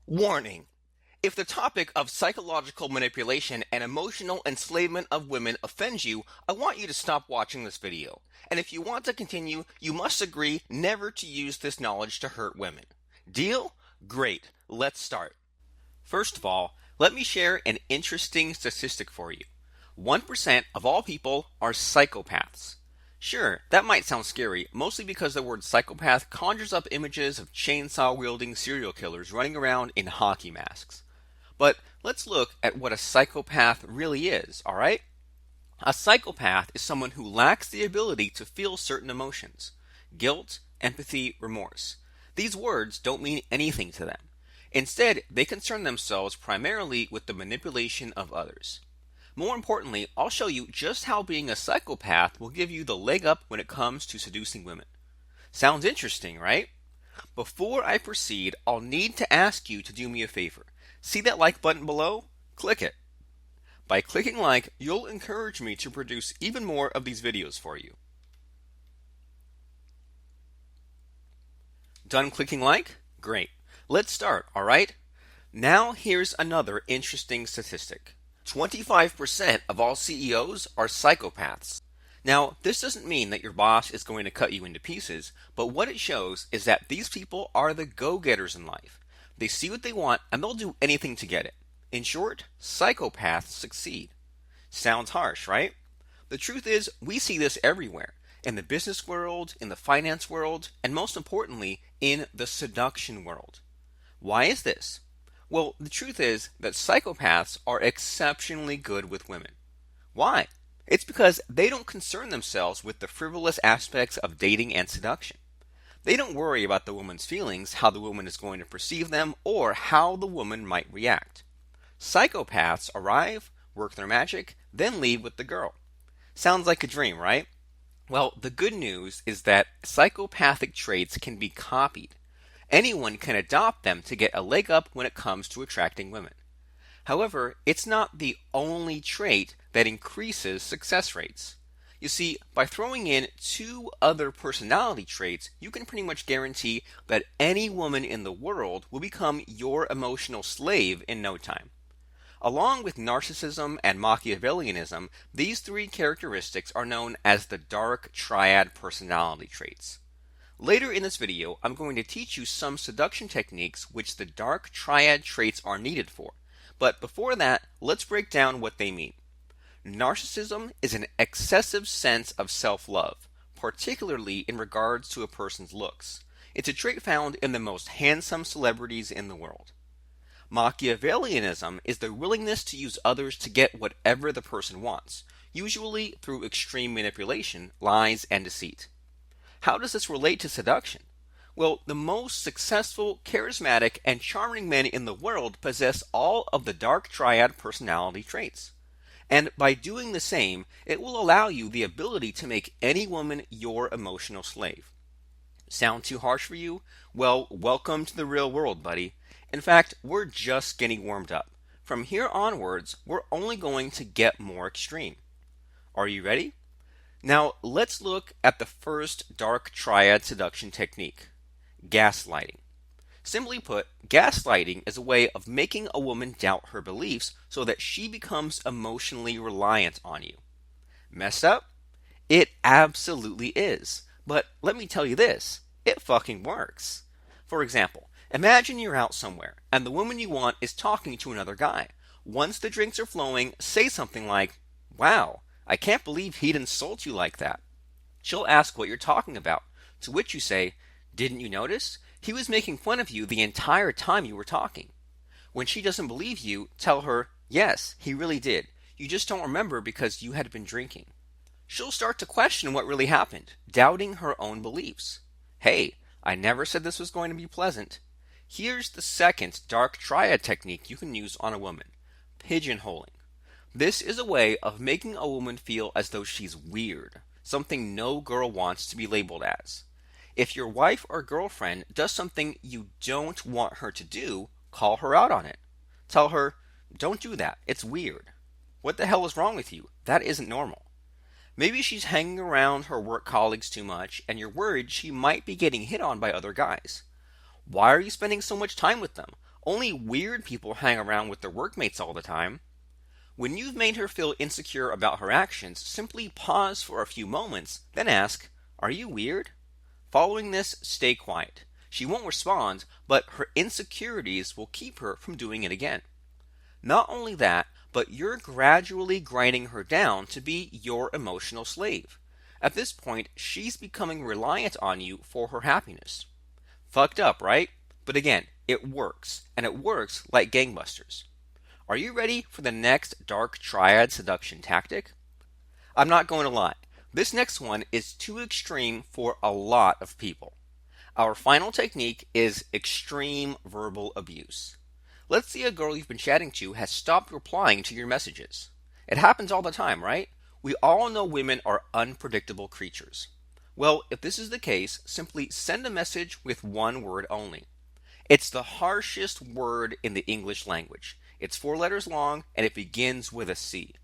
Warning: if the topic of psychological manipulation and emotional enslavement of women offends you, I want you to stop watching this video. And if you want to continue, you must agree never to use this knowledge to hurt women. Deal? Great. Let's start. First of all, let me share an interesting statistic for you. 1% of all people are psychopaths. Sure, that might sound scary, mostly because the word psychopath conjures up images of chainsaw-wielding serial killers running around in hockey masks. But let's look at what a psychopath really is, alright? A psychopath is someone who lacks the ability to feel certain emotions. Guilt, empathy, remorse. These words don't mean anything to them. Instead, they concern themselves primarily with the manipulation of others. More importantly, I'll show you just how being a psychopath will give you the leg up when it comes to seducing women. Sounds interesting, right? Before I proceed, I'll need to ask you to do me a favor. See that like button below? Click it. By clicking like, you'll encourage me to produce even more of these videos for you. Done clicking like? Great. Let's start, alright? Now here's another interesting statistic. 25% of all CEOs are psychopaths. Now, this doesn't mean that your boss is going to cut you into pieces, but what it shows is that these people are the go-getters in life. They see what they want and they'll do anything to get it. In short, psychopaths succeed. Sounds harsh, right? The truth is, we see this everywhere. In the business world, in the finance world, and most importantly, in the seduction world. Why is this? Well, the truth is that psychopaths are exceptionally good with women. Why? It's because they don't concern themselves with the frivolous aspects of dating and seduction. They don't worry about the woman's feelings, how the woman is going to perceive them, or how the woman might react. Psychopaths arrive, work their magic, then leave with the girl. Sounds like a dream, right? Well, the good news is that psychopathic traits can be copied. Anyone can adopt them to get a leg up when it comes to attracting women. However, it's not the only trait that increases success rates. You see, by throwing in 2 other personality traits, you can pretty much guarantee that any woman in the world will become your emotional slave in no time. Along with narcissism and Machiavellian-ism, these 3 characteristics are known as the Dark Triad personality traits. Later in this video, I'm going to teach you some seduction techniques which the Dark Triad traits are needed for. But before that, let's break down what they mean. Narcissism is an excessive sense of self-love, particularly in regards to a person's looks. It's a trait found in the most handsome celebrities in the world. Machiavellianism is the willingness to use others to get whatever the person wants, usually through extreme manipulation, lies, and deceit. How does this relate to seduction? Well, the most successful, charismatic, and charming men in the world possess all of the Dark Triad personality traits. And by doing the same, it will allow you the ability to make any woman your emotional slave. Sound too harsh for you? Well, welcome to the real world, buddy. In fact, we're just getting warmed up. From here onwards, we're only going to get more extreme. Are you ready? Now, let's look at the first Dark Triad seduction technique, gaslighting. Simply put, gaslighting is a way of making a woman doubt her beliefs so that she becomes emotionally reliant on you. Messed up? It absolutely is. But let me tell you this, it fucking works. For example, imagine you're out somewhere and the woman you want is talking to another guy. Once the drinks are flowing, say something like, "Wow, I can't believe he'd insult you like that." She'll ask what you're talking about, to which you say, "Didn't you notice? He was making fun of you the entire time you were talking." When she doesn't believe you, tell her, "Yes, he really did. You just don't remember because you had been drinking." She'll start to question what really happened, doubting her own beliefs. Hey, I never said this was going to be pleasant. Here's the second Dark Triad technique you can use on a woman, pigeonholing. This is a way of making a woman feel as though she's weird, something no girl wants to be labeled as. If your wife or girlfriend does something you don't want her to do, call her out on it. Tell her, "Don't do that, it's weird." "What the hell is wrong with you? That isn't normal." Maybe she's hanging around her work colleagues too much and you're worried she might be getting hit on by other guys. Why are you spending so much time with them? Only weird people hang around with their workmates all the time. When you've made her feel insecure about her actions, simply pause for a few moments, then ask, "Are you weird?" Following this, stay quiet. She won't respond, but her insecurities will keep her from doing it again. Not only that, but you're gradually grinding her down to be your emotional slave. At this point, she's becoming reliant on you for her happiness. Fucked up, right? But again, it works, and it works like gangbusters. Are you ready for the next Dark Triad seduction tactic? I'm not going to lie, this next one is too extreme for a lot of people. Our final technique is extreme verbal abuse. Let's say a girl you've been chatting to has stopped replying to your messages. It happens all the time, right? We all know women are unpredictable creatures. Well, if this is the case, simply send a message with one word only. It's the harshest word in the English language. It's 4 letters long, and it begins with a C.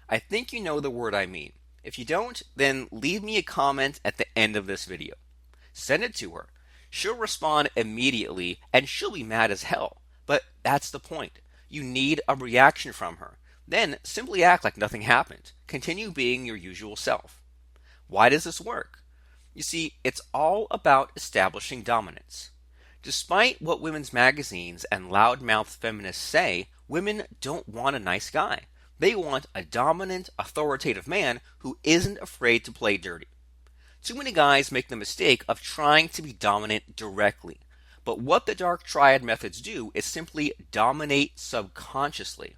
I think you know the word I mean. If you don't, then leave me a comment at the end of this video. Send it to her. She'll respond immediately, and she'll be mad as hell. But that's the point. You need a reaction from her. Then simply act like nothing happened. Continue being your usual self. Why does this work? You see, it's all about establishing dominance. Despite what women's magazines and loudmouth feminists say, women don't want a nice guy. They want a dominant, authoritative man who isn't afraid to play dirty. Too many guys make the mistake of trying to be dominant directly. But what the Dark Triad methods do is simply dominate subconsciously.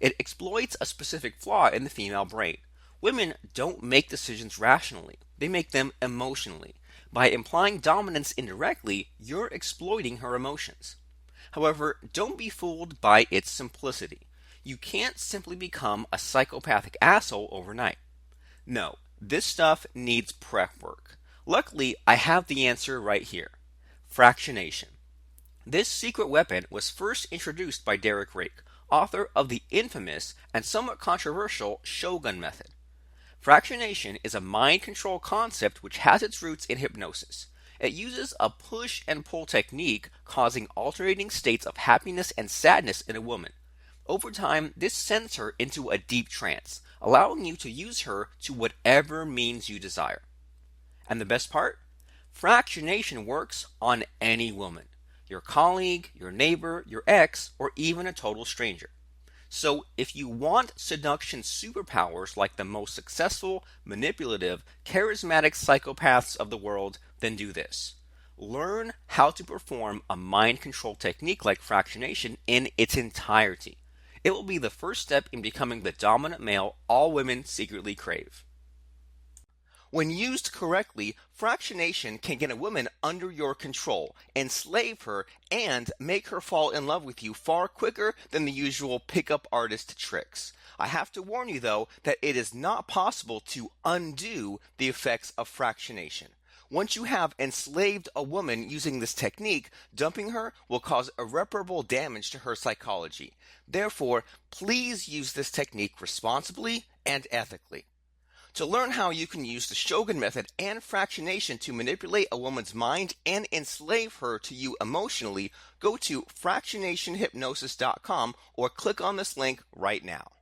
It exploits a specific flaw in the female brain. Women don't make decisions rationally. They make them emotionally. By implying dominance indirectly, you're exploiting her emotions. However, don't be fooled by its simplicity. You can't simply become a psychopathic asshole overnight. No, this stuff needs prep work. Luckily, I have the answer right here. Fractionation. This secret weapon was first introduced by Derek Rake, author of the infamous and somewhat controversial Shogun method. Fractionation is a mind control concept which has its roots in hypnosis. It uses a push and pull technique causing alternating states of happiness and sadness in a woman. Over time, this sends her into a deep trance, allowing you to use her to whatever means you desire. And the best part? Fractionation works on any woman. Your colleague, your neighbor, your ex, or even a total stranger. So if you want seduction superpowers like the most successful, manipulative, charismatic psychopaths of the world, then do this. Learn how to perform a mind control technique like fractionation in its entirety. It will be the first step in becoming the dominant male all women secretly crave. When used correctly, fractionation can get a woman under your control, enslave her, and make her fall in love with you far quicker than the usual pickup artist tricks. I have to warn you though that it is not possible to undo the effects of fractionation. Once you have enslaved a woman using this technique, dumping her will cause irreparable damage to her psychology. Therefore, please use this technique responsibly and ethically. To learn how you can use the Shogun method and fractionation to manipulate a woman's mind and enslave her to you emotionally, go to fractionationhypnosis.com or click on this link right now.